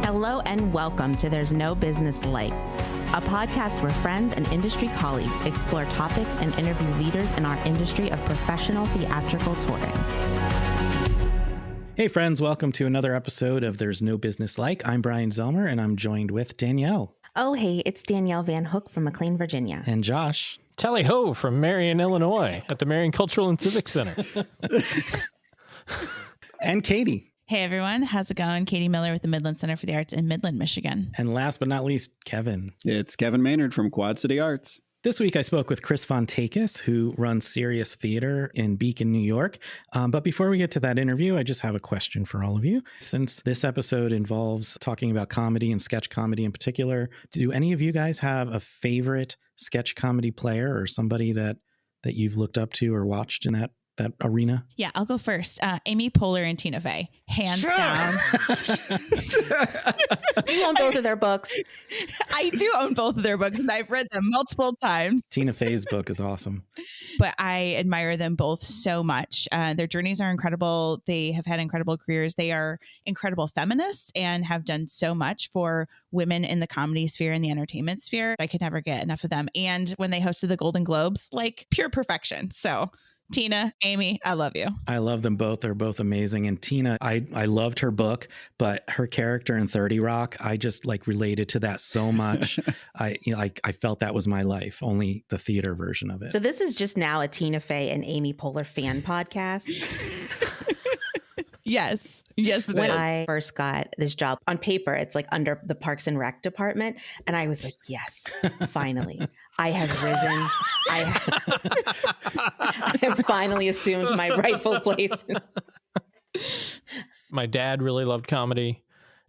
Hello and welcome to There's No Business Like, a podcast where friends and industry colleagues explore topics and interview leaders in our industry of professional theatrical touring. Hey friends, welcome to another episode of There's No Business Like. I'm Bryan Zelmer and I'm joined with Danielle. Oh, hey, it's Danielle Van Hook from McLean, Virginia. And Josh. Tally ho from Marion, Illinois at the Marion Cultural and Civic Center. And Katie. Hey everyone, how's it going? Katie Miller with the Midland Center for the Arts in Midland, Michigan. And last but not least, Kevin. It's Kevin Maynard from Quad City Arts. This week I spoke with Chris Fontakis, who runs Sirius Theater in Beacon, New York. But before we get to that interview, I just have a question for all of you. Since this episode involves talking about comedy and sketch comedy in particular, do any of you guys have a favorite sketch comedy player or somebody that you've looked up to or watched in that arena? Yeah, I'll go first. Amy Poehler and Tina Fey, hands down. You own both of their books. I do own both of their books, and I've read them multiple times. Tina Fey's book is awesome. But I admire them both so much. Their journeys are incredible. They have had incredible careers. They are incredible feminists and have done so much for women in the comedy sphere and the entertainment sphere. I could never get enough of them. And when they hosted the Golden Globes, like pure perfection. So Tina, Amy, I love you. I love them both. They're both amazing. And Tina, I loved her book, but her character in 30 Rock, I just related to that so much. I felt that was my life, only the theater version of it. So this is just now a Tina Fey and Amy Poehler fan podcast. Yes, it is. When I first got this job, on paper, it's under the Parks and Rec department. And I was like, yes, finally, I have risen. I have finally assumed my rightful place. My dad really loved comedy.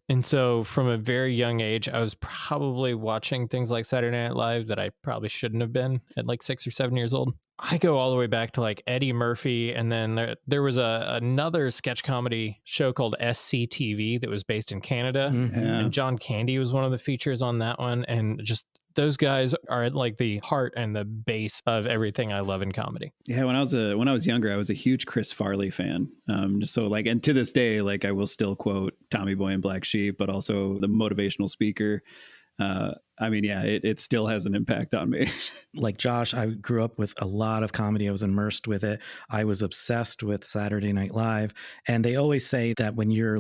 And so from a very young age, I was probably watching things like Saturday Night Live that I probably shouldn't have been at 6 or 7 years old. I go all the way back to Eddie Murphy. And then there was another sketch comedy show called SCTV that was based in Canada. Mm-hmm. Yeah. And John Candy was one of the features on that one. And just those guys are at the heart and the base of everything I love in comedy. Yeah, when I was younger, I was a huge Chris Farley fan. And to this day, I will still quote Tommy Boy and Black Sheep, but also the motivational speaker. It still has an impact on me. Like Josh, I grew up with a lot of comedy. I was immersed with it. I was obsessed with Saturday Night Live. And they always say that when you're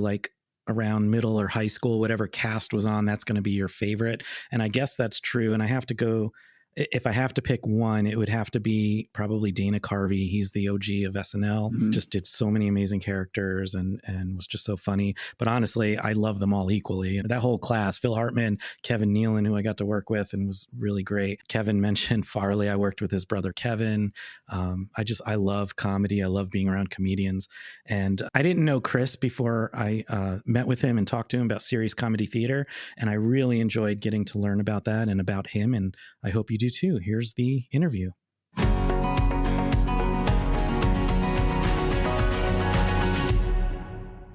around middle or high school, whatever cast was on, that's going to be your favorite. And I guess that's true. And I have to go, if I have to pick one, it would have to be probably Dana Carvey. He's the OG of SNL, just did so many amazing characters and was just so funny. But honestly, I love them all equally. That whole class, Phil Hartman, Kevin Nealon, who I got to work with and was really great. Kevin mentioned Farley. I worked with his brother, Kevin. I love comedy. I love being around comedians. And I didn't know Chris before I met with him and talked to him about Sirius Comedy Theater. And I really enjoyed getting to learn about that and about him. And I hope you do too. Here's the interview.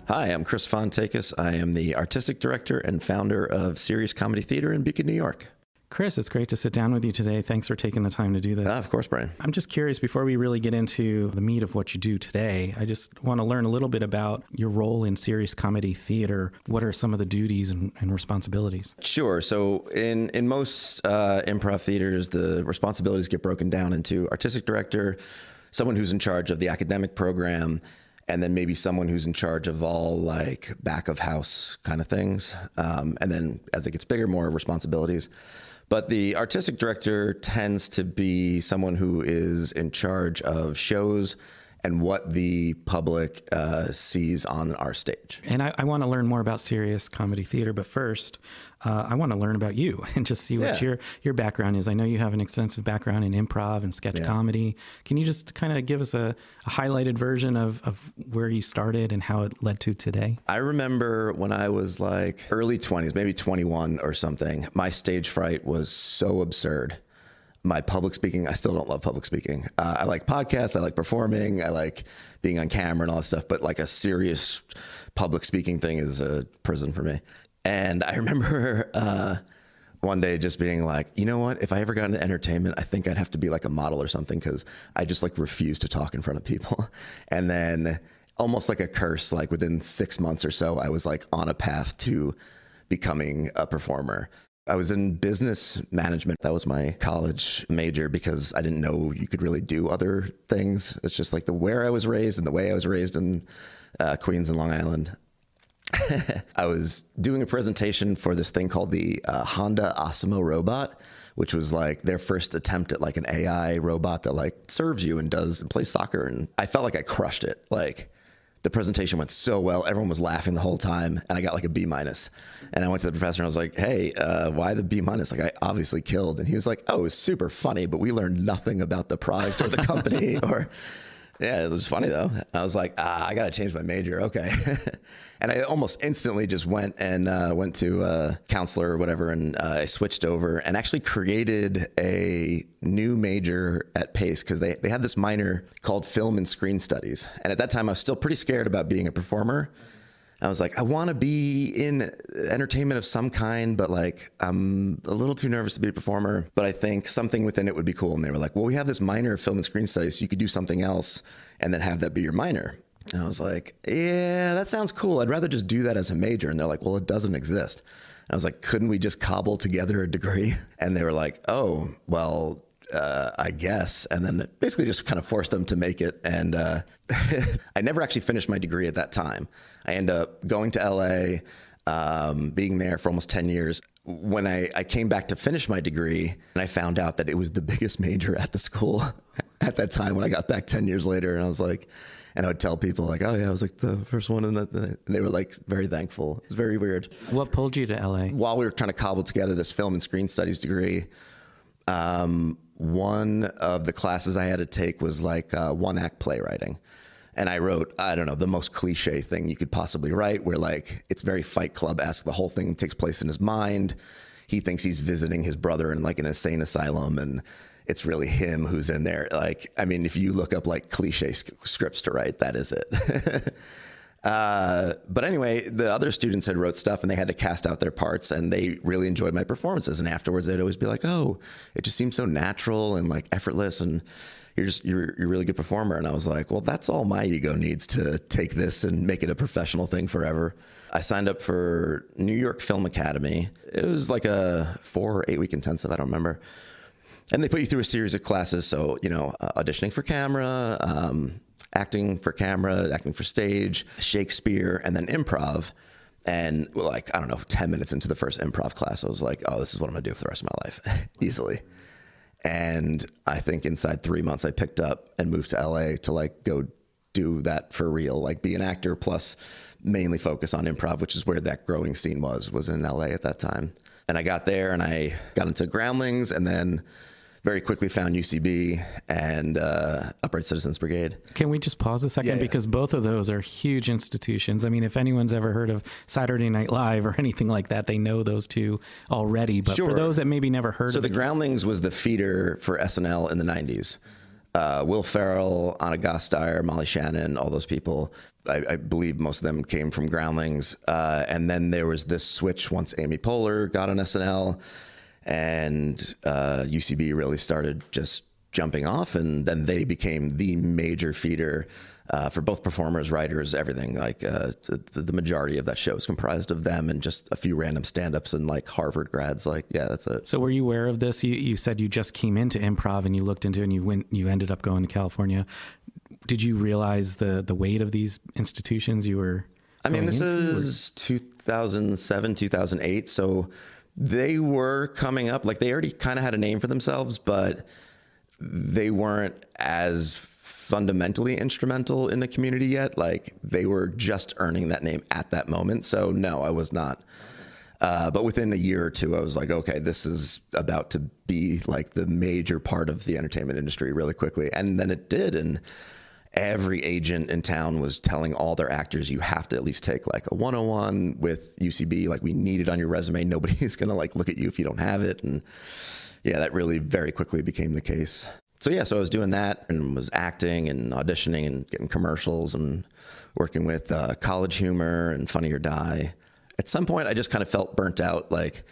Hi, I'm Chris Fontakis. I am the artistic director and founder of Sirius Comedy Theater in Beacon, New York. Chris, it's great to sit down with you today. Thanks for taking the time to do this. Of course, Bryan. I'm just curious, before we really get into the meat of what you do today, I just want to learn a little bit about your role in Sirius Comedy Theater. What are some of the duties and responsibilities? Sure. So in most improv theaters, the responsibilities get broken down into artistic director, someone who's in charge of the academic program, and then maybe someone who's in charge of all back of house kind of things. And then as it gets bigger, more responsibilities. But the artistic director tends to be someone who is in charge of shows and what the public sees on our stage. And I want to learn more about Sirius Comedy Theater, but first, I want to learn about you and just see what your background is. I know you have an extensive background in improv and sketch comedy. Can you just kind of give us a highlighted version of where you started and how it led to today? I remember when I was early 20s, maybe 21 or something, my stage fright was so absurd. My public speaking, I still don't love public speaking. I like podcasts, I like performing, I like being on camera and all that stuff, but a serious public speaking thing is a prison for me. And I remember one day just being like, you know what, if I ever got into entertainment, I think I'd have to be a model or something, because I just refuse to talk in front of people. And then almost like a curse, within 6 months or so, I was on a path to becoming a performer. I was in business management. That was my college major because I didn't know you could really do other things. It's just like where I was raised and the way I was raised in Queens and Long Island. I was doing a presentation for this thing called the Honda Asimo robot, which was like their first attempt at like an AI robot that like serves you and plays soccer. And I felt like I crushed it. Like the presentation went so well. Everyone was laughing the whole time. And I got like a B-. And I went to the professor and I was like, hey, why the B-? Like I obviously killed. And he was like, oh, it was super funny, but we learned nothing about the product or the company or... Yeah, it was funny though. I was like, I got to change my major. Okay. And I almost instantly just went to a counselor or whatever. And I switched over and actually created a new major at Pace because they had this minor called Film and Screen Studies. And at that time, I was still pretty scared about being a performer. I was like, I want to be in entertainment of some kind, but like, I'm a little too nervous to be a performer, but I think something within it would be cool. And they were like, well, we have this minor of film and screen studies, so you could do something else and then have that be your minor. And I was like, yeah, that sounds cool. I'd rather just do that as a major. And they're like, well, it doesn't exist. And I was like, couldn't we just cobble together a degree? And they were like, oh, well, I guess. And then it basically just kind of forced them to make it. And I never actually finished my degree at that time. I ended up going to LA, being there for almost 10 years. When I came back to finish my degree, and I found out that it was the biggest major at the school at that time when I got back 10 years later. And I was like, and I would tell people like, oh yeah, I was like the first one in that. And they were like very thankful. It was very weird. What pulled you to LA? While we were trying to cobble together this film and screen studies degree, one of the classes I had to take was like one-act playwriting. And I wrote, I don't know, the most cliche thing you could possibly write, where like it's very Fight Club-esque. The whole thing takes place in his mind. He thinks he's visiting his brother in like an insane asylum, and it's really him who's in there. Like, I mean, if you look up like cliche scripts to write, that is it. But anyway, the other students had wrote stuff and they had to cast out their parts, and they really enjoyed my performances. And afterwards they'd always be like, oh, it just seems so natural and like effortless, and you're a really good performer. And I was like, well, that's all my ego needs to take this and make it a professional thing forever. I signed up for New York Film Academy. It was like a 4 or 8 week intensive, I don't remember. And they put you through a series of classes. So, you know, auditioning for camera, acting for camera, acting for stage, Shakespeare, and then improv. And like, I don't know, 10 minutes into the first improv class, I was like, oh, this is what I'm gonna do for the rest of my life, easily. And I think inside 3 months, I picked up and moved to LA to like go do that for real, like be an actor plus mainly focus on improv, which is where that growing scene was in LA at that time. And I got there and I got into Groundlings, and then very quickly found UCB and Upright Citizens Brigade. Can we just pause a second? Yeah. Because both of those are huge institutions. I mean, if anyone's ever heard of Saturday Night Live or anything like that, they know those two already. But for those that maybe never heard of it. So the Groundlings was the feeder for SNL in the 90s. Will Ferrell, Anna Gasteyer, Molly Shannon, all those people. I believe most of them came from Groundlings. And then there was this switch once Amy Poehler got on SNL. And UCB really started just jumping off, and then they became the major feeder for both performers, writers, everything. Like the majority of that show is comprised of them and just a few random stand-ups and like Harvard grads. Like, yeah, that's it. So were you aware of this? You said you just came into improv and you looked into it and you ended up going to California. Did you realize the weight of these institutions you were this is 2007, 2008. So they were coming up, like they already kind of had a name for themselves, but they weren't as fundamentally instrumental in the community yet. Like they were just earning that name at that moment. So no, I was not. But within a year or two, I was like, okay, this is about to be like the major part of the entertainment industry really quickly. And then it did. And every agent in town was telling all their actors, you have to at least take like a 101 with UCB. Like we need it on your resume. Nobody's going to like look at you if you don't have it. And yeah, that really very quickly became the case. So yeah, so I was doing that and was acting and auditioning and getting commercials and working with College Humor and Funny or Die. At some point, I just kind of felt burnt out. Like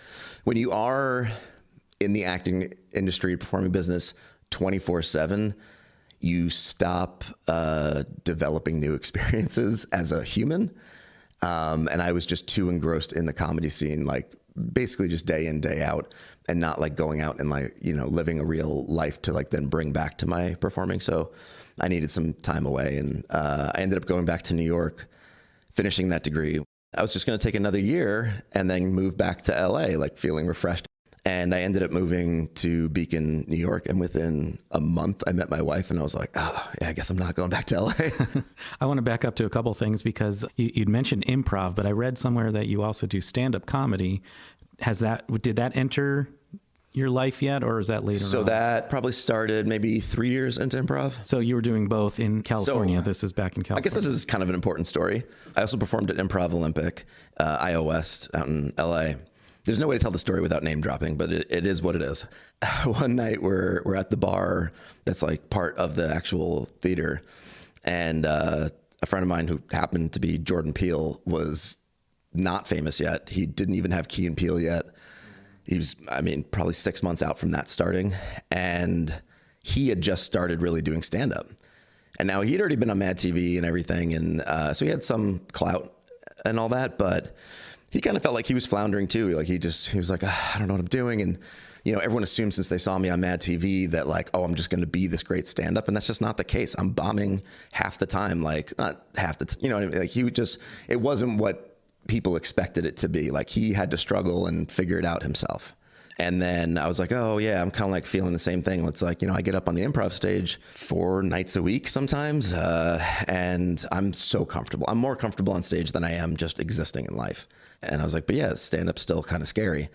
when you are in the acting industry, performing business 24/7, you stop developing new experiences as a human. And I was just too engrossed in the comedy scene, like basically just day in, day out, and not like going out and like, you know, living a real life to like then bring back to my performing. So I needed some time away, and I ended up going back to New York, finishing that degree. I was just going to take another year and then move back to LA, like feeling refreshed. And I ended up moving to Beacon, New York. And within a month, I met my wife, and I was like, oh, yeah, I guess I'm not going back to LA. I want to back up to a couple things, because you'd mentioned improv, but I read somewhere that you also do stand-up comedy. Did that enter your life yet, or is that later on? So that probably started maybe 3 years into improv. So you were doing both in California. So, this is back in California. I guess this is kind of an important story. I also performed at Improv Olympic, IO West out in LA. There's no way to tell the story without name dropping, but it is what it is. One night we're at the bar that's like part of the actual theater, and a friend of mine who happened to be Jordan Peele was not famous yet. He didn't even have Key and Peele yet. He was, I mean, probably 6 months out from that starting, and he had just started really doing stand-up. And now he'd already been on Mad TV and everything, and so he had some clout and all that, but he kind of felt like he was floundering too. Like he was like, I don't know what I'm doing. And, you know, everyone assumed since they saw me on Mad TV that like, oh, I'm just going to be this great stand-up. And that's just not the case. I'm bombing half the time, like not half the, you know what I mean? Like he would just, it wasn't what people expected it to be. Like he had to struggle and figure it out himself. And then I was like, oh yeah, I'm kind of like feeling the same thing. It's like, you know, I get up on the improv stage 4 nights a week sometimes, and I'm so comfortable. I'm more comfortable on stage than I am just existing in life. And I was like, but yeah, stand-up's still kind of scary.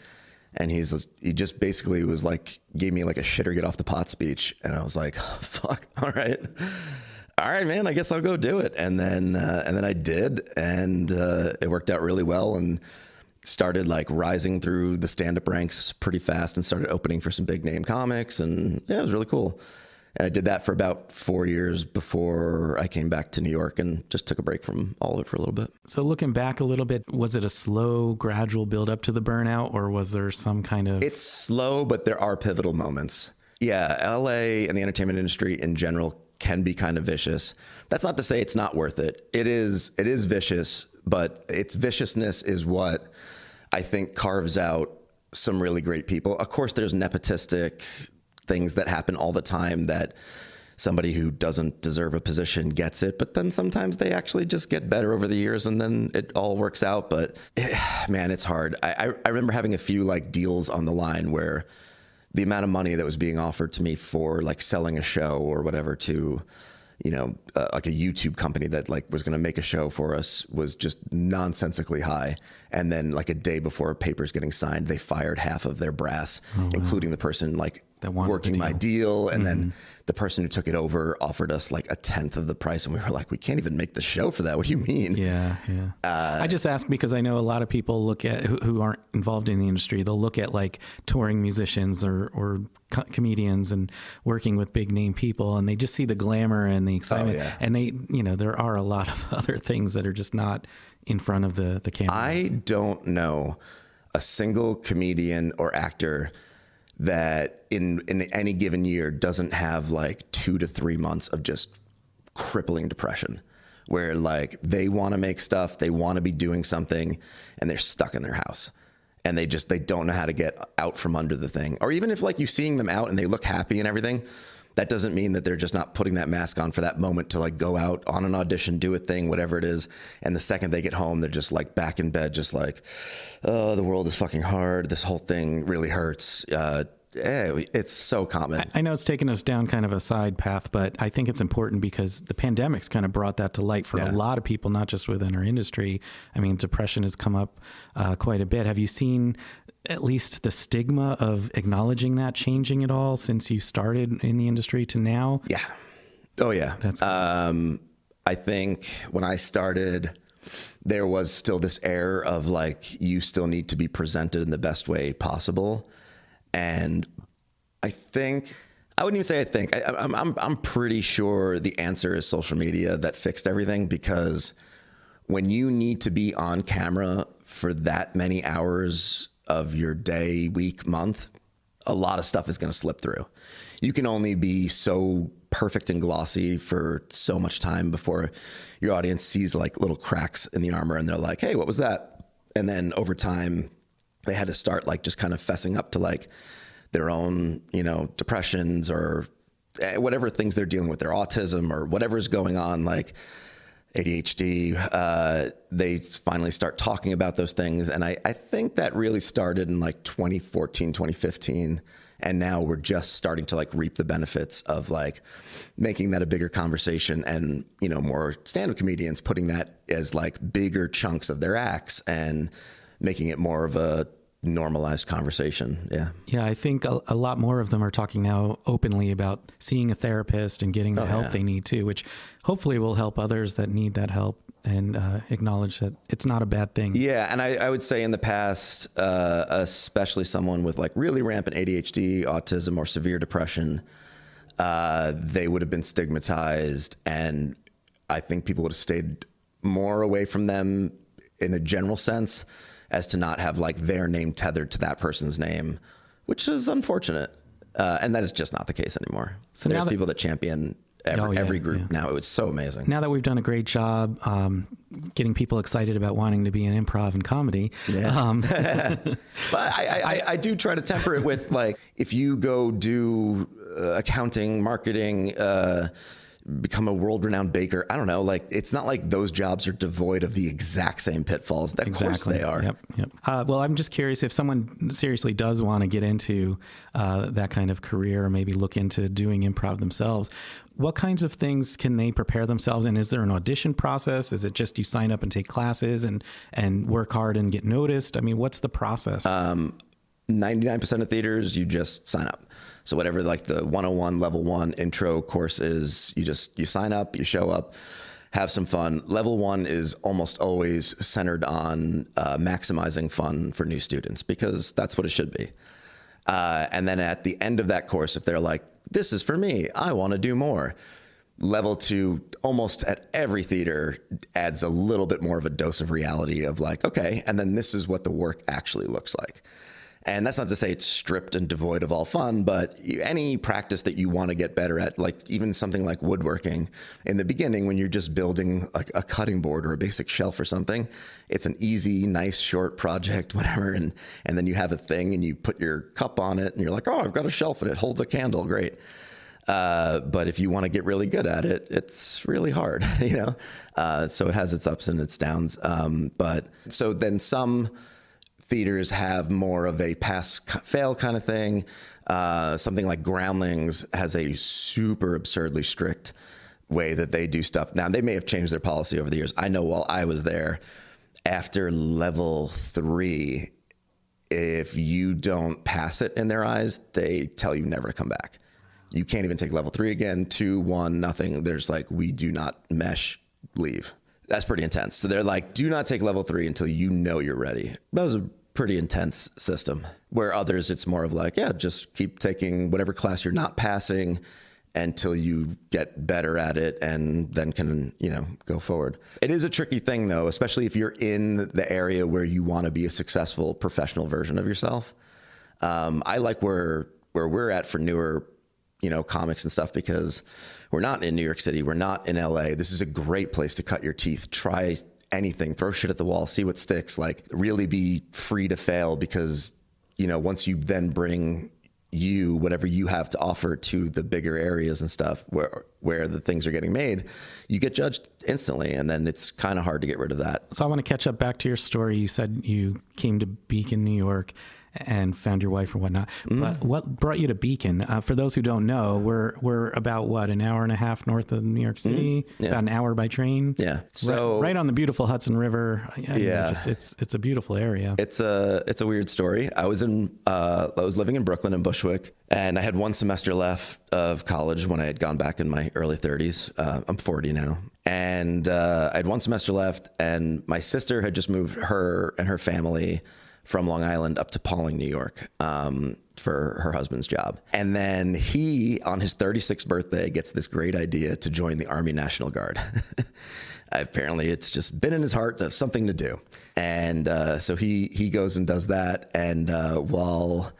And he just basically was like, gave me like a shit or get off the pot speech. And I was like, oh, fuck, all right, man, I guess I'll go do it. And then I did, and it worked out really well, and started like rising through the stand-up ranks pretty fast, and started opening for some big name comics. And yeah, it was really cool. And I did that for about 4 years before I came back to New York and just took a break from all of it for a little bit. So looking back a little bit, was it a slow, gradual build up to the burnout, or was there some kind of... It's slow, but there are pivotal moments. Yeah, LA and the entertainment industry in general can be kind of vicious. That's not to say it's not worth it. It is vicious, but its viciousness is what I think carves out some really great people. Of course, there's nepotistic things that happen all the time that somebody who doesn't deserve a position gets it, but then sometimes they actually just get better over the years, and then it all works out. But man, it's hard. I remember having a few like deals on the line where the amount of money that was being offered to me for like selling a show or whatever to, you know, like a YouTube company that like was going to make a show for us was just nonsensically high. And then like a day before papers getting signed, they fired half of their brass, including the person like working my deal. And then the person who took it over offered us like 1/10 of the price. And we were like, we can't even make the show for that. What do you mean? Yeah. I just ask because I know a lot of people look at who aren't involved in the industry. They'll look at like touring musicians or comedians and working with big name people, and they just see the glamour and the excitement. And they, you know, there are a lot of other things that are just not in front of the cameras. I don't know a single comedian or actor that in any given year doesn't have like 2 to 3 months of just crippling depression, where like they want to make stuff, they want to be doing something, and they're stuck in their house. And they don't know how to get out from under the thing. Or even if like you're seeing them out and they look happy and everything, that doesn't mean that they're just not putting that mask on for that moment to like go out on an audition, do a thing, whatever it is. And the second they get home, they're just like back in bed, just like, oh, the world is fucking hard. This whole thing really hurts. It's so common. I know it's taken us down kind of a side path, but I think it's important because the pandemic's kind of brought that to light for a lot of people, not just within our industry. I mean, depression has come up quite a bit. Have you seen at least the stigma of acknowledging that changing at all since you started in the industry to now? Yeah. Oh yeah. That's cool. I think when I started, there was still this air of like, you still need to be presented in the best way possible. And I think, I wouldn't even say I think, I'm pretty sure the answer is social media that fixed everything, because when you need to be on camera for that many hours of your day, week, month, a lot of stuff is going to slip through. You can only be so perfect and glossy for so much time before your audience sees like little cracks in the armor and they're like, hey, what was that? And then over time, they had to start like just kind of fessing up to like their own, depressions or whatever things they're dealing with, their autism or whatever's going on, like ADHD. They finally start talking about those things. And I think that really started in like 2014, 2015. And now we're just starting to like reap the benefits of like making that a bigger conversation and, more stand-up comedians putting that as like bigger chunks of their acts and making it more of a normalized conversation. Yeah. Yeah. I think a lot more of them are talking now openly about seeing a therapist and getting the help they need too, which hopefully will help others that need that help and acknowledge that it's not a bad thing. Yeah. And I would say in the past, especially someone with like really rampant ADHD, autism, or severe depression, they would have been stigmatized. And I think people would have stayed more away from them in a general sense as to not have like their name tethered to that person's name, which is unfortunate. And that is just not the case anymore. So there's people that champion every group now. It was so amazing. Now that we've done a great job getting people excited about wanting to be in improv and comedy. Yeah. But I do try to temper it with like, if you go do accounting, marketing, become a world-renowned baker, I don't know, like it's not like those jobs are devoid of the exact same pitfalls. Of course they are. Yep. Well, I'm just curious if someone seriously does want to get into that kind of career or maybe look into doing improv themselves, what kinds of things can they prepare themselves in? Is there an audition process? Is it just you sign up and take classes and work hard and get noticed? I mean, what's the process? 99% of theaters, you just sign up. So whatever like the 101 level 1 intro course is, you sign up, you show up, have some fun. Level 1 is almost always centered on maximizing fun for new students because that's what it should be. And then at the end of that course, if they're like, this is for me, I want to do more. Level 2, almost at every theater, adds a little bit more of a dose of reality of like, okay, and then this is what the work actually looks like. And that's not to say it's stripped and devoid of all fun, but any practice that you want to get better at, like even something like woodworking, in the beginning when you're just building like a cutting board or a basic shelf or something, it's an easy, nice, short project, whatever. And then you have a thing and you put your cup on it and you're like, oh, I've got a shelf and it holds a candle. Great. But if you want to get really good at it, it's really hard, so it has its ups and its downs. But so then some theaters have more of a pass-fail kind of thing. Something like Groundlings has a super absurdly strict way that they do stuff. Now, they may have changed their policy over the years. I know while I was there, after level 3, if you don't pass it in their eyes, they tell you never to come back. You can't even take level 3 again, 2, 1, nothing. There's like, we do not mesh, leave. That's pretty intense. So they're like, do not take level 3 until you know you're ready. That was a pretty intense system. Where others, it's more of like, yeah, just keep taking whatever class you're not passing until you get better at it and then can, go forward. It is a tricky thing though, especially if you're in the area where you want to be a successful professional version of yourself. I like where we're at for newer comics and stuff because we're not in New York City. We're not in LA. This is a great place to cut your teeth. Try anything, throw shit at the wall, see what sticks, like really be free to fail because, once you then bring whatever you have to offer to the bigger areas and stuff where the things are getting made, you get judged instantly. And then it's kind of hard to get rid of that. So I want to catch up back to your story. You said you came to Beacon, New York and found your wife or whatnot. But what brought you to Beacon? For those who don't know, we're about an hour and a half north of New York City, about an hour by train. Yeah. So right on the beautiful Hudson River. It's a beautiful area. It's a weird story. I was living in Brooklyn in Bushwick, and I had one semester left of college when I had gone back in my early 30s. I'm 40 now. And I had one semester left, and my sister had just moved her and her family from Long Island up to Pawling, New York, for her husband's job. And then he, on his 36th birthday, gets this great idea to join the Army National Guard. Apparently, it's just been in his heart to have something to do. And so he goes and does that. And while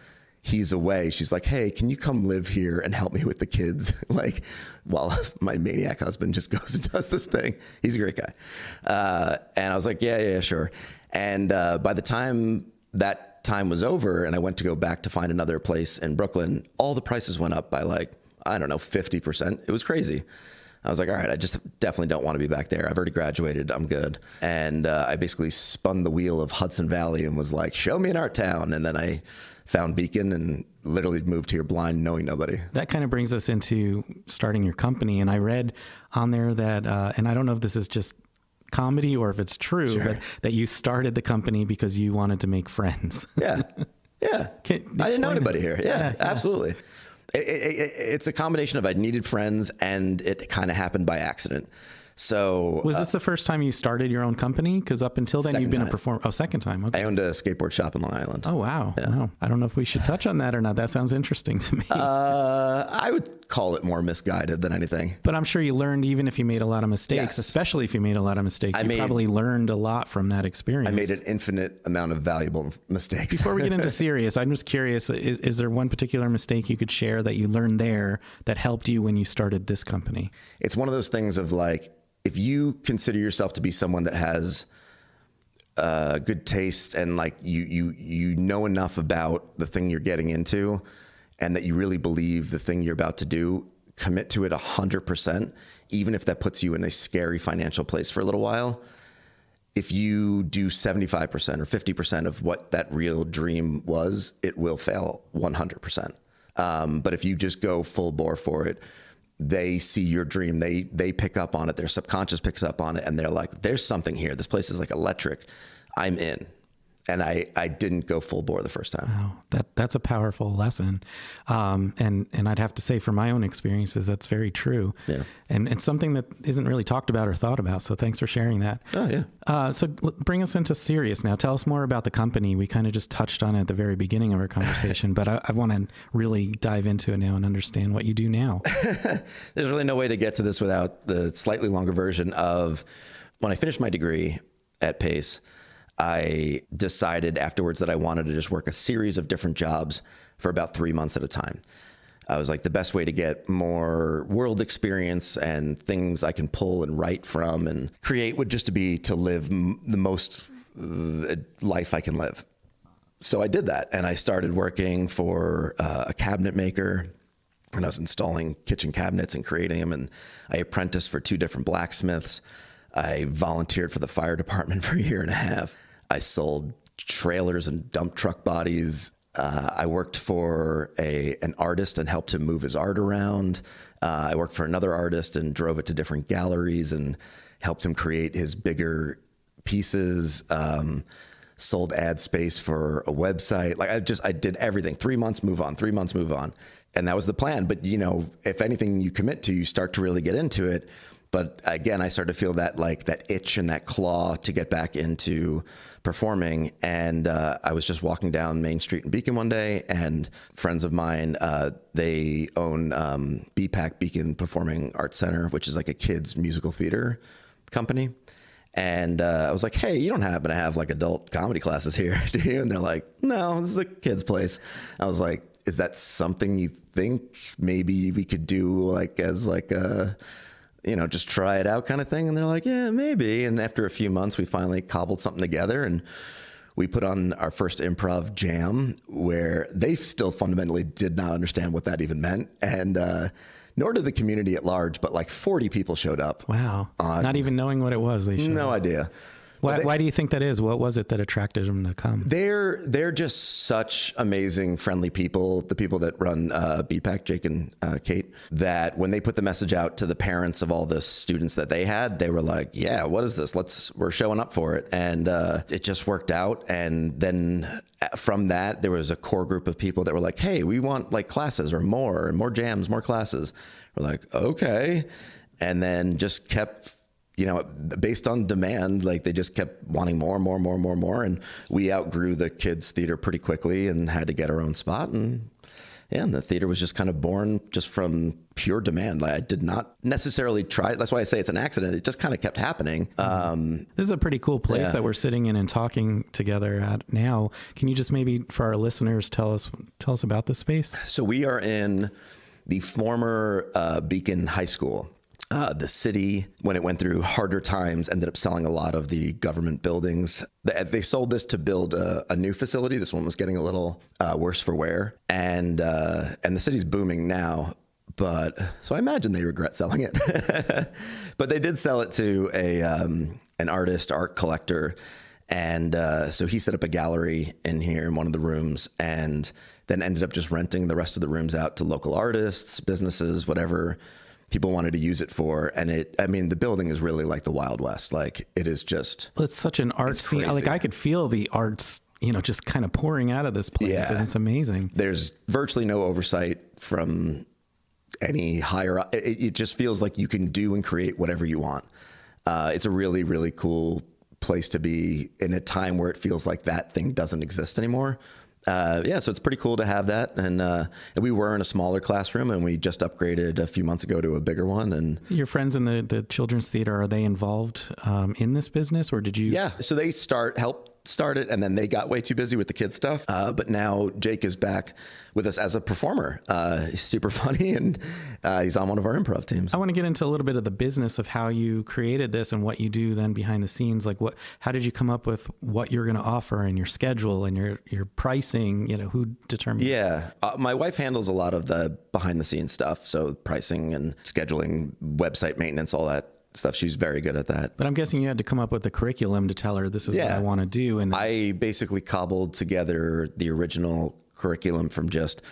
he's away, she's like, hey, can you come live here and help me with the kids? Like, while my maniac husband just goes and does this thing. He's a great guy. And I was like, yeah, sure. And by the time that time was over and I went to go back to find another place in Brooklyn, all the prices went up by like, I don't know, 50%. It was crazy. I was like, all right, I just definitely don't want to be back there. I've already graduated. I'm good. And I basically spun the wheel of Hudson Valley and was like, show me an art town. And then I found Beacon and literally moved here blind, knowing nobody. That kind of brings us into starting your company. And I read on there that, and I don't know if this is just comedy or if it's true, Sure. but that you started the company because you wanted to make friends. Yeah. I didn't know anybody here. Yeah, absolutely. It's a combination of I needed friends and it kind of happened by accident. So was this the first time you started your own company? Because up until then you've been a performer. Oh, second time. Okay. I owned a skateboard shop in Long Island. Oh, wow. Yeah. Wow. I don't know if we should touch on that or not. That sounds interesting to me. I would call it more misguided than anything. But I'm sure you learned, even if you made a lot of mistakes, Yes. especially if you made a lot of mistakes, you probably learned a lot from that experience. I made an infinite amount of valuable mistakes. Before we get into serious, I'm just curious, is there one particular mistake you could share that you learned there that helped you when you started this company? It's one of those things of like, if you consider yourself to be someone that has good taste and like you know enough about the thing you're getting into and that you really believe the thing you're about to do, commit to it 100%, even if that puts you in a scary financial place for a little while. If you do 75% or 50% of what that real dream was, it will fail 100%. But if you just go full bore for it, they see your dream, they pick up on it, their subconscious picks up on it, and they're like, there's something here. This place is like electric. I'm in. And I didn't go full bore the first time. Wow, that's a powerful lesson. And I'd have to say from my own experiences, that's very true. Yeah. And it's something that isn't really talked about or thought about. So thanks for sharing that. Oh, yeah. So bring us into serious now. Tell us more about the company. We kind of just touched on it at the very beginning of our conversation, but I want to really dive into it now and understand what you do now. There's really no way to get to this without the slightly longer version of when I finished my degree at Pace, I decided afterwards that I wanted to just work a series of different jobs for about 3 months at a time. I was like, the best way to get more world experience and things I can pull and write from and create would just be to live the most life I can live. So I did that, and I started working for a cabinet maker, and I was installing kitchen cabinets and creating them, and I apprenticed for 2 different blacksmiths. I volunteered for the fire department for a year and a half. I sold trailers and dump truck bodies. I worked for an artist and helped him move his art around. I worked for another artist and drove it to different galleries and helped him create his bigger pieces. Sold ad space for a website. Like I did everything. 3 months, move on. 3 months, move on. And that was the plan. But you know, if anything you commit to, you start to really get into it. But again, I started to feel that itch and that claw to get back into performing. And I was just walking down Main Street in Beacon one day, and friends of mine, they own BPAC, Beacon Performing Arts Center, which is like a kids musical theater company. And I was like, hey, you don't happen to have like adult comedy classes here, do you? And they're like, no, this is a kid's place. I was like, is that something you think maybe we could do like as like a, just try it out kind of thing? And they're like, yeah, maybe. And after a few months, we finally cobbled something together, and we put on our first improv jam where they still fundamentally did not understand what that even meant. And nor did the community at large, but like 40 people showed up. Wow. Not even knowing what it was. They showed no up. idea. Why do you think that is? What was it that attracted them to come? They're just such amazing, friendly people. The people that run BPAC, Jake and Kate, that when they put the message out to the parents of all the students that they had, they were like, yeah, what is this? We're showing up for it. And it just worked out. And then from that, there was a core group of people that were like, hey, we want like classes or more jams, more classes. We're like, okay. And then just kept, based on demand, like they just kept wanting more. And we outgrew the kids theater pretty quickly and had to get our own spot. And and the theater was just kind of born just from pure demand. Like I did not necessarily try. That's why I say it's an accident. It just kind of kept happening. This is a pretty cool place that we're sitting in and talking together at now. Can you just maybe for our listeners tell us about this space? So we are in the former Beacon High School. The city, when it went through harder times, ended up selling a lot of the government buildings. They sold this to build a new facility. This one was getting a little worse for wear, and the city's booming now. But so I imagine they regret selling it. But they did sell it to an art collector, and so he set up a gallery in here in one of the rooms, and then ended up just renting the rest of the rooms out to local artists, businesses, whatever people wanted to use it for. And the building is really like the Wild West. Like it is just, well, it's such an art scene. Crazy. Like I could feel the arts, just kind of pouring out of this place, and it's amazing. There's virtually no oversight from any higher up. It just feels like you can do and create whatever you want. It's a really, really cool place to be in a time where it feels like that thing doesn't exist anymore. So it's pretty cool to have that. And we were in a smaller classroom, and we just upgraded a few months ago to a bigger one. And your friends in the children's theater, are they involved in this business, or did you? Yeah. So they helped start it, and then they got way too busy with the kids stuff. But now Jake is back with us as a performer. He's super funny, and he's on one of our improv teams. I want to get into a little bit of the business of how you created this and what you do then behind the scenes. Like how did you come up with what you're going to offer and your schedule and your pricing? Who determined? Yeah. My wife handles a lot of the behind the scenes stuff. So pricing and scheduling, website maintenance, all that stuff. She's very good at that. But I'm guessing you had to come up with the curriculum to tell her this is what I want to do. And I basically cobbled together the original curriculum from just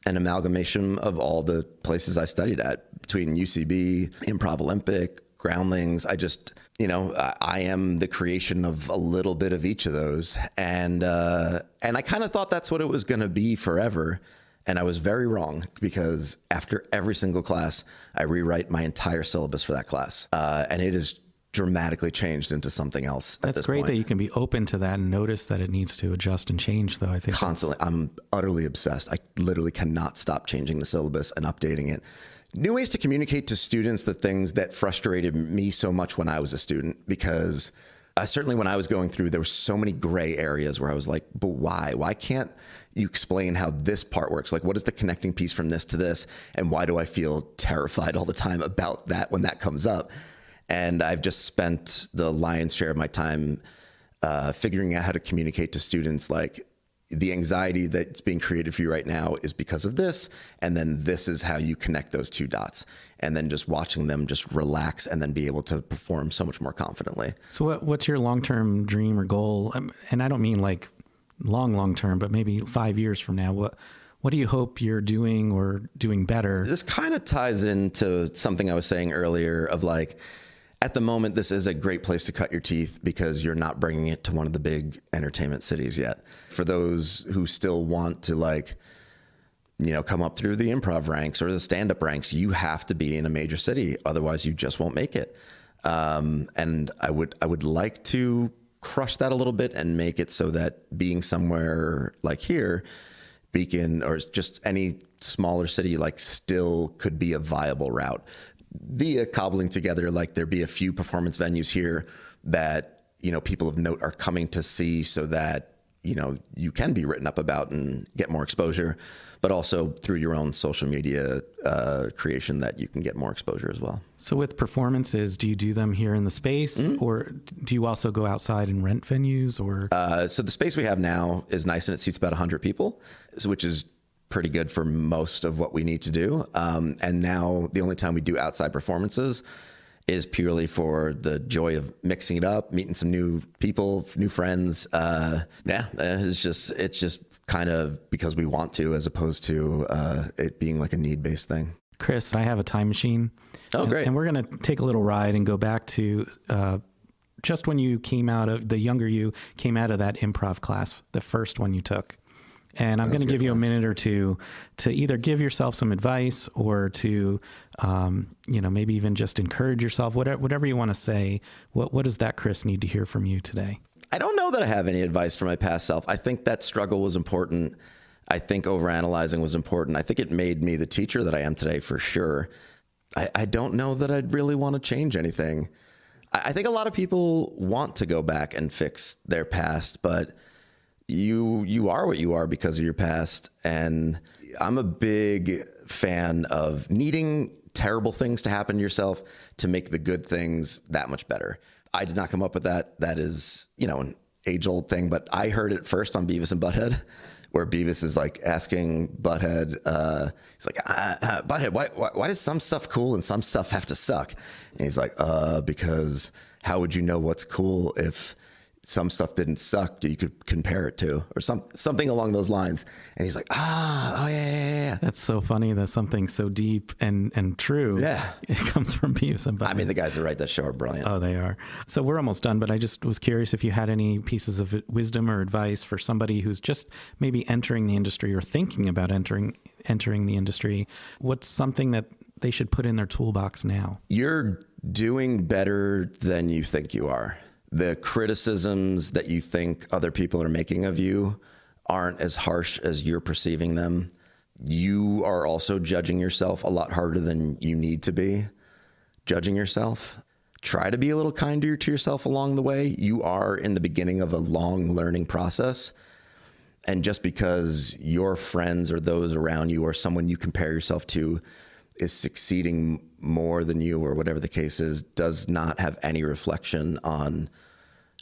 an amalgamation of all the places I studied at, between UCB, Improv Olympic, Groundlings. I just, I am the creation of a little bit of each of those. And I kind of thought that's what it was going to be forever. And I was very wrong, because after every single class, I rewrite my entire syllabus for that class. And it is dramatically changed into something else. That's great that you can be open to that and notice that it needs to adjust and change, though. I think constantly. I'm utterly obsessed. I literally cannot stop changing the syllabus and updating it. New ways to communicate to students the things that frustrated me so much when I was a student, because certainly when I was going through, there were so many gray areas where I was like, but why? Why can't you explain how this part works? Like, what is the connecting piece from this to this? And why do I feel terrified all the time about that when that comes up? And I've just spent the lion's share of my time figuring out how to communicate to students, like, the anxiety that's being created for you right now is because of this. And then this is how you connect those two dots. And then just watching them just relax and then be able to perform so much more confidently. So what's your long-term dream or goal? And I don't mean like long-term, but maybe 5 years from now. What do you hope you're doing or doing better? This kind of ties into something I was saying earlier of like, at the moment, this is a great place to cut your teeth because you're not bringing it to one of the big entertainment cities yet. For those who still want to come up through the improv ranks or the stand-up ranks, you have to be in a major city. Otherwise, you just won't make it. And I would like to crush that a little bit and make it so that being somewhere like here, Beacon, or just any smaller city, still could be a viable route. Via cobbling together, there be a few performance venues here that, people of note are coming to see, so that, you can be written up about and get more exposure, but also through your own social media creation that you can get more exposure as well. So with performances, do you do them here in the space, or do you also go outside and rent venues? Or so the space we have now is nice, and it seats about 100 people, which is pretty good for most of what we need to do. And now the only time we do outside performances is purely for the joy of mixing it up, meeting some new people, new friends. It's just kind of because we want to, as opposed to it being like a need-based thing. Chris, I have a time machine. Oh, great. And we're going to take a little ride and go back to just when you came out of, the younger you came out of that improv class, the first one you took. And I'm going to give you a minute or two to either give yourself some advice or to, maybe even just encourage yourself, whatever you want to say. What does that Chris need to hear from you today? I don't know that I have any advice for my past self. I think that struggle was important. I think overanalyzing was important. I think it made me the teacher that I am today for sure. I don't know that I'd really want to change anything. I think a lot of people want to go back and fix their past, but you are what you are because of your past. And I'm a big fan of needing terrible things to happen to yourself to make the good things that much better. I did not come up with that. That is, an age-old thing, but I heard it first on Beavis and Butthead, where Beavis is like asking Butthead, he's like, Butthead, why does some stuff cool and some stuff have to suck? And he's like, because how would you know what's cool if some stuff didn't suck that you could compare it to, or something along those lines? And he's like, oh yeah. That's so funny that something so deep and true. Yeah. It comes from Beavis and Butthead. I mean, the guys that write that show are brilliant. Oh, they are. So we're almost done, but I just was curious if you had any pieces of wisdom or advice for somebody who's just maybe entering the industry or thinking about entering the industry. What's something that they should put in their toolbox now? You're doing better than you think you are. The criticisms that you think other people are making of you aren't as harsh as you're perceiving them. You are also judging yourself a lot harder than you need to be judging yourself. Try to be a little kinder to yourself along the way. You are in the beginning of a long learning process. And just because your friends or those around you or someone you compare yourself to is succeeding more than you or whatever the case is, does not have any reflection on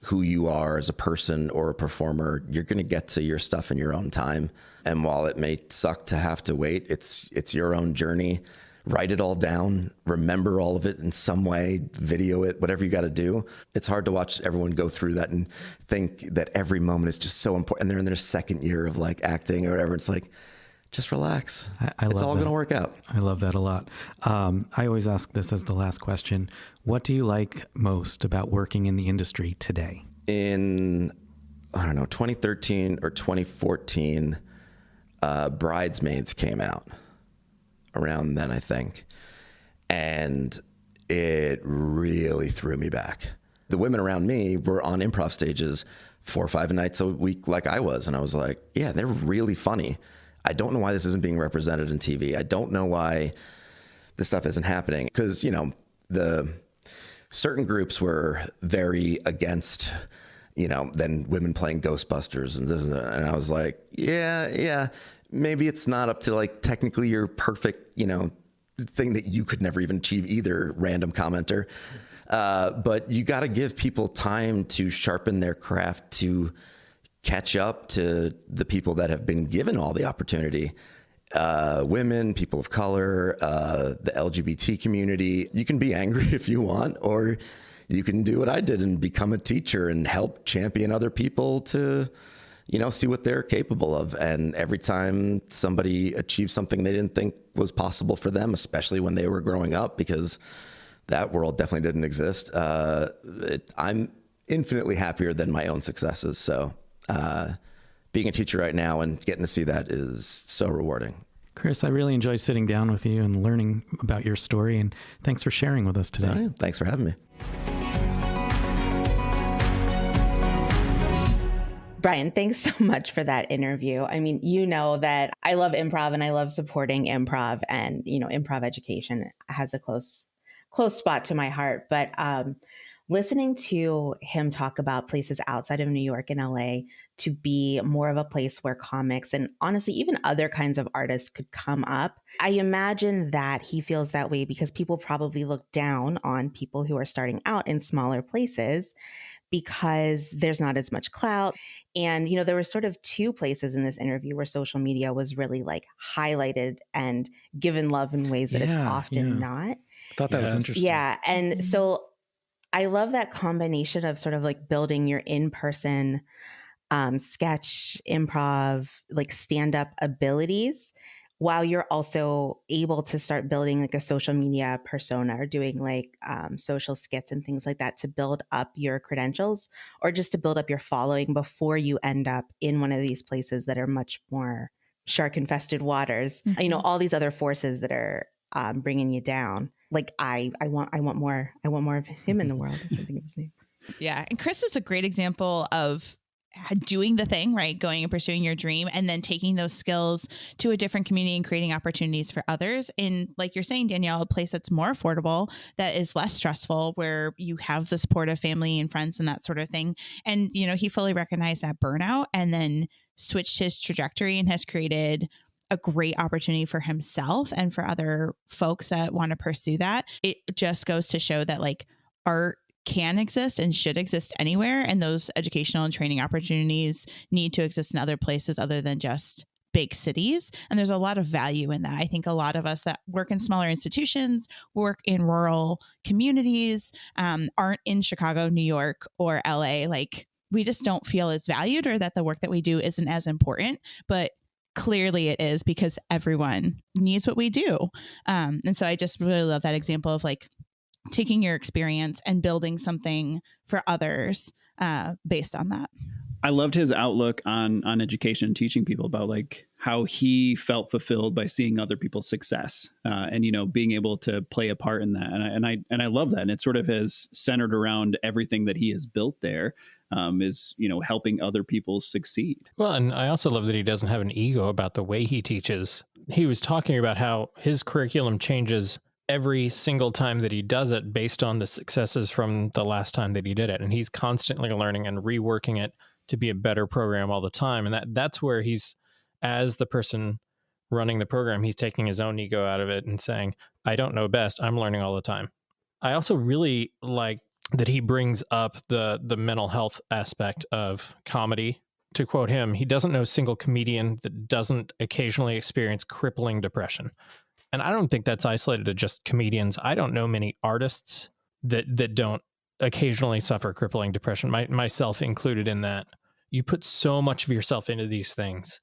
who you are as a person or a performer. You're going to get to your stuff in your own time. And while it may suck to have to wait, it's your own journey. Write it all down, remember all of it in some way, video it, whatever you got to do. It's hard to watch everyone go through that and think that every moment is just so important. And they're in their second year of like acting or whatever. It's like, just relax. It's all going to work out. I love that a lot. I always ask this as the last question. What do you like most about working in the industry today? In, 2013 or 2014, Bridesmaids came out around then, I think. And it really threw me back. The women around me were on improv stages 4 or 5 nights a week like I was. And I was like, yeah, they're really funny. I don't know why this isn't being represented in TV. I don't know why this stuff isn't happening. Because, the certain groups were very against, then women playing Ghostbusters and this and that. And I was like, yeah, maybe it's not up to like technically your perfect, thing that you could never even achieve either, random commenter. But you got to give people time to sharpen their craft to catch up to the people that have been given all the opportunity. Women, people of color, the LGBT community. You can be angry if you want, or you can do what I did and become a teacher and help champion other people to, see what they're capable of. And every time somebody achieves something they didn't think was possible for them, especially when they were growing up, because that world definitely didn't exist, I'm infinitely happier than my own successes. So being a teacher right now and getting to see that is so rewarding. Chris, I really enjoyed sitting down with you and learning about your story, and thanks for sharing with us today. Oh, yeah. Thanks for having me. Bryan, thanks so much for that interview. I mean, that I love improv and I love supporting improv, and, improv education has a close spot to my heart. But listening to him talk about places outside of New York and LA to be more of a place where comics and honestly, even other kinds of artists could come up. I imagine that he feels that way because people probably look down on people who are starting out in smaller places because there's not as much clout. And, there were sort of 2 places in this interview where social media was really like highlighted and given love in ways that it's often not. I thought that was interesting. Yeah. And so I love that combination of sort of like building your in-person sketch, improv, like stand-up abilities, while you're also able to start building like a social media persona or doing like social skits and things like that to build up your credentials or just to build up your following before you end up in one of these places that are much more shark-infested waters. Mm-hmm. All these other forces that are bringing you down. Like I want more of him in the world. I think of his name. Yeah. And Chris is a great example of doing the thing, right? Going and pursuing your dream, and then taking those skills to a different community and creating opportunities for others in, like you're saying, Danielle, a place that's more affordable, that is less stressful, where you have the support of family and friends and that sort of thing. And, you know, he fully recognized that burnout and then switched his trajectory and has created a great opportunity for himself and for other folks that want to pursue that. It just goes to show that like art can exist and should exist anywhere. And those educational and training opportunities need to exist in other places other than just big cities. And there's a lot of value in that. I think a lot of us that work in smaller institutions, work in rural communities, aren't in Chicago, New York, or LA. Like, we just don't feel as valued, or that the work that we do isn't as important. But clearly it is, because everyone needs what we do. And so I just really love that example of like taking your experience and building something for others based on that. I loved his outlook on education and teaching people, about like how he felt fulfilled by seeing other people's success, and, you know, being able to play a part in that. And I love that. And it sort of has centered around everything that he has built there, is, you know, helping other people succeed. Well, and I also love that he doesn't have an ego about the way he teaches. He was talking about how his curriculum changes every single time that he does it based on the successes from the last time that he did it. And he's constantly learning and reworking it to be a better program all the time. And that's where he's, as the person running the program, he's taking his own ego out of it and saying, I don't know best, I'm learning all the time. I also really like that he brings up the mental health aspect of comedy. To quote him, he doesn't know a single comedian that doesn't occasionally experience crippling depression. And I don't think that's isolated to just comedians. I don't know many artists that don't occasionally suffer crippling depression, myself included in that. You put so much of yourself into these things,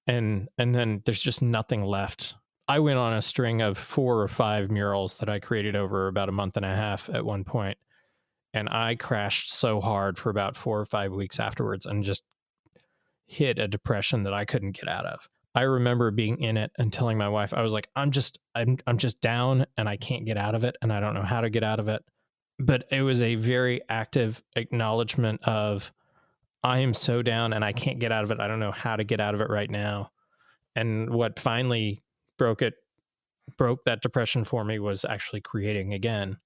and then there's just nothing left. I went on a string of 4 or 5 murals that I created over about a month and a half at one point, and I crashed so hard for about 4 or 5 weeks afterwards and just hit a depression that I couldn't get out of. I remember being in it and telling my wife, I was like, I'm just down and I can't get out of it, and I don't know how to get out of it. But it was a very active acknowledgement of, I am so down and I can't get out of it. I don't know how to get out of it right now. And what finally broke that depression for me was actually creating again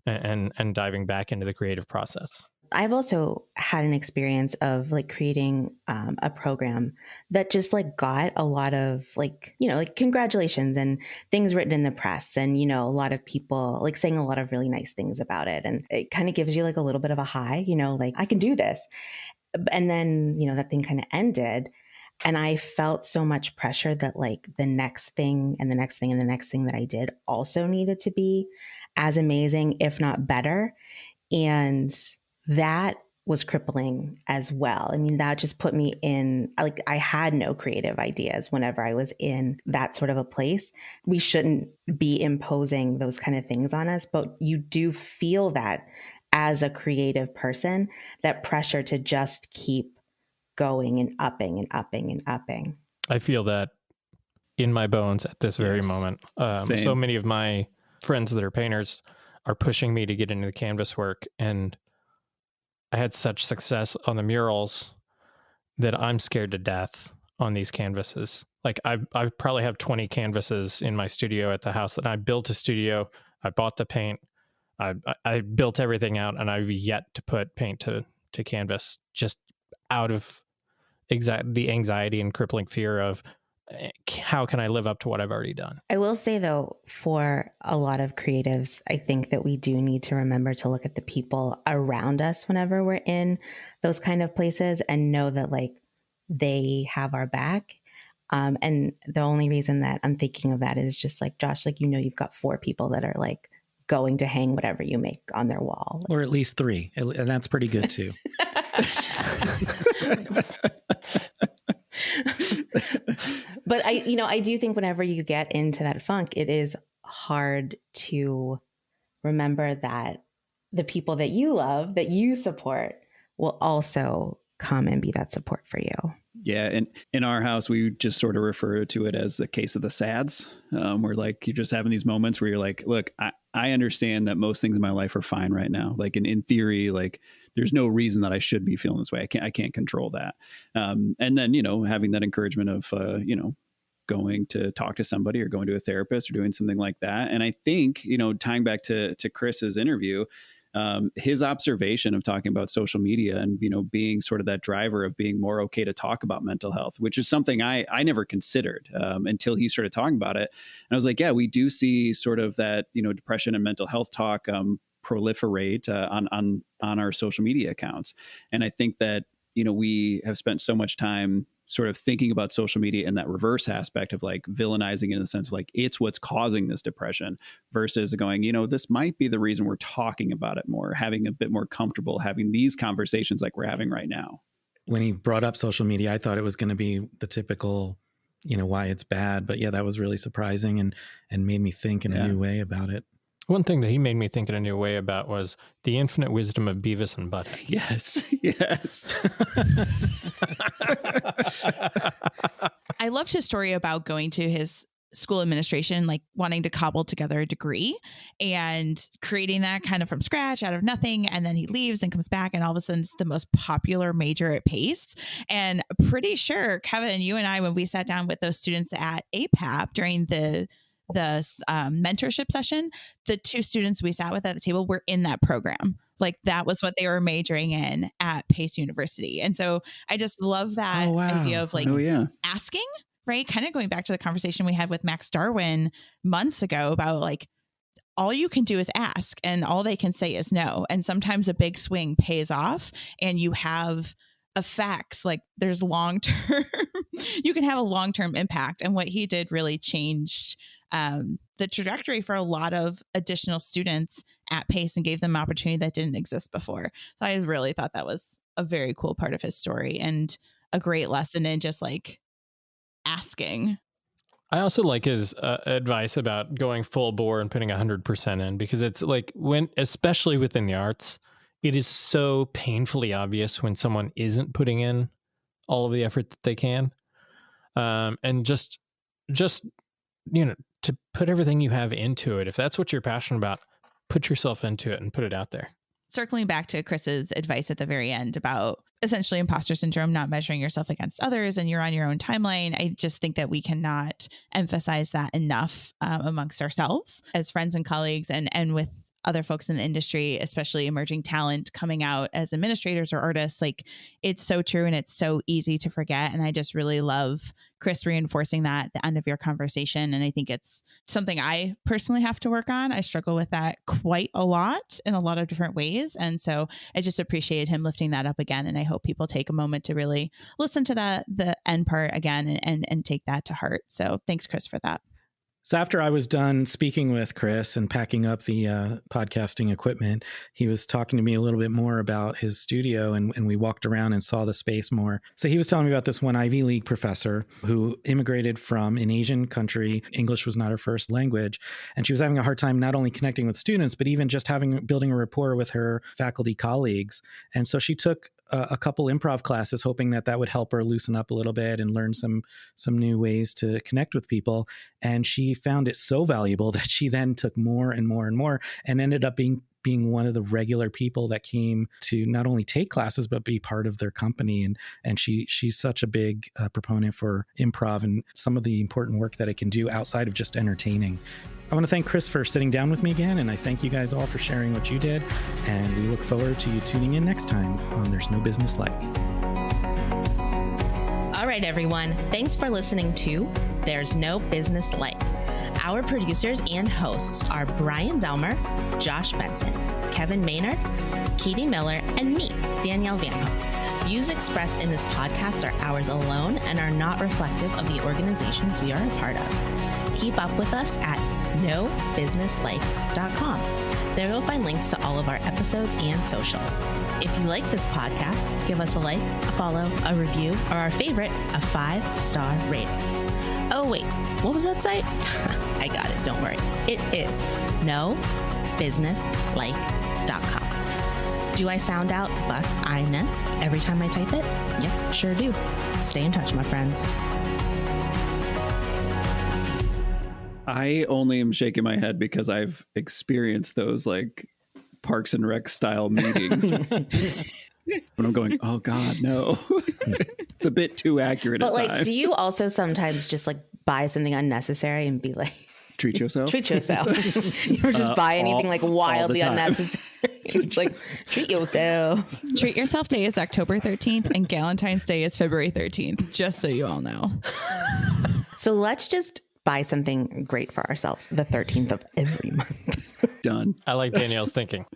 and diving back into the creative process. I've also had an experience of like creating a program that just like got a lot of like, you know, like congratulations and things written in the press, and, you know, a lot of people like saying a lot of really nice things about it. And it kind of gives you like a little bit of a high, you know, like I can do this. And then, you know, that thing kind of ended. And I felt so much pressure that like the next thing and the next thing and the next thing that I did also needed to be as amazing, if not better. And that was crippling as well. I mean, that just put me in, like, I had no creative ideas whenever I was in that sort of a place. We shouldn't be imposing those kind of things on us, but you do feel that as a creative person, that pressure to just keep going and upping and upping and upping. I feel that in my bones at this very moment. So many of my friends that are painters are pushing me to get into the canvas work, and I had such success on the murals that I'm scared to death on these canvases. Like I probably have 20 canvases in my studio at the house that I built a studio. I bought the paint. I built everything out, and I've yet to put paint to canvas, just out of the anxiety and crippling fear of how can I live up to what I've already done? I will say, though, for a lot of creatives, I think that we do need to remember to look at the people around us whenever we're in those kind of places and know that like they have our back. And the only reason that I'm thinking of that is just like, Josh, like, you know, you've got 4 people that are like going to hang whatever you make on their wall. Or at least 3. And that's pretty good too. But I do think whenever you get into that funk, it is hard to remember that the people that you love, that you support, will also come and be that support for you. Yeah. And in our house, we just sort of refer to it as the case of the sads, where like you're just having these moments where you're like, look, I understand that most things in my life are fine right now. Like in theory, like there's no reason that I should be feeling this way. I can't control that. And then, having that encouragement of, going to talk to somebody or going to a therapist or doing something like that. And I think, tying back to Chris's interview, his observation of talking about social media and, being sort of that driver of being more okay to talk about mental health, which is something I never considered until he started talking about it. And I was like, yeah, we do see sort of that, depression and mental health talk proliferate on our social media accounts. And I think that, we have spent so much time sort of thinking about social media in that reverse aspect of like villainizing it in the sense of like, it's what's causing this depression versus going, this might be the reason we're talking about it more, having a bit more comfortable having these conversations like we're having right now. When he brought up social media, I thought it was going to be the typical, why it's bad. But yeah, that was really surprising and made me think in a new way about it. One thing that he made me think in a new way about was the infinite wisdom of Beavis and Butthead. Yes. I loved his story about going to his school administration, like wanting to cobble together a degree and creating that kind of from scratch out of nothing. And then he leaves and comes back, and all of a sudden it's the most popular major at Pace. And pretty sure, Kevin, you and I, when we sat down with those students at APAP during the mentorship session, the two students we sat with at the table were in that program. Like that was what they were majoring in at Pace University. And so I just love that idea of like asking, right? Kind of going back to the conversation we had with Max Darwin months ago about like, all you can do is ask and all they can say is no. And sometimes a big swing pays off and you have effects, like there's long-term, you can have a long-term impact. And what he did really changed the trajectory for a lot of additional students at Pace and gave them opportunity that didn't exist before. So I really thought that was a very cool part of his story and a great lesson in just like asking. I also like his advice about going full bore and putting 100% in, because it's like especially within the arts, it is so painfully obvious when someone isn't putting in all of the effort that they can. And just, to put everything you have into it. If that's what you're passionate about, put yourself into it and put it out there. Circling back to Chris's advice at the very end about essentially imposter syndrome, not measuring yourself against others and you're on your own timeline. I just think that we cannot emphasize that enough amongst ourselves as friends and colleagues and with other folks in the industry, especially emerging talent coming out as administrators or artists. Like it's so true and it's so easy to forget. And I just really love Chris reinforcing that at the end of your conversation. And I think it's something I personally have to work on. I struggle with that quite a lot in a lot of different ways. And so I just appreciated him lifting that up again. And I hope people take a moment to really listen to the end part again and take that to heart. So thanks, Chris, for that. So after I was done speaking with Chris and packing up the podcasting equipment, he was talking to me a little bit more about his studio, and we walked around and saw the space more. So he was telling me about this one Ivy League professor who immigrated from an Asian country. English was not her first language. And she was having a hard time not only connecting with students, but even just building a rapport with her faculty colleagues. And so she took a couple improv classes, hoping that would help her loosen up a little bit and learn some new ways to connect with people. And she found it so valuable that she then took more and more and more and ended up being one of the regular people that came to not only take classes, but be part of their company. And she's such a big proponent for improv and some of the important work that it can do outside of just entertaining. I want to thank Chris for sitting down with me again, and I thank you guys all for sharing what you did. And we look forward to you tuning in next time on There's No Business Like. All right, everyone. Thanks for listening to There's No Business Like. Our producers and hosts are Bryan Zelmer, Josh Benson, Kevin Maynard, Katie Miller, and me, Danielle Van Hook. Views expressed in this podcast are ours alone and are not reflective of the organizations we are a part of. Keep up with us at nobusinesslike.com. There you'll find links to all of our episodes and socials. If you like this podcast, give us a like, a follow, a review, or our favorite, a 5-star rating. Oh wait, what was that site? I got it, don't worry. It is nobusinesslike.com. Do I sound out Bucks-I-ness every time I type it? Yep, sure do. Stay in touch, my friends. I only am shaking my head because I've experienced those like Parks and Rec style meetings. But I'm going, oh God, no. It's a bit too accurate But at like, times. do you also sometimes just like buy something unnecessary and be like, Treat yourself? treat yourself? You ever just buy anything like wildly time. unnecessary? It's like, treat yourself. Treat Yourself Day is October 13th and Galentine's Day is February 13th, just so you all know. So let's just buy something great for ourselves the 13th of every month. Done. I like Danielle's thinking.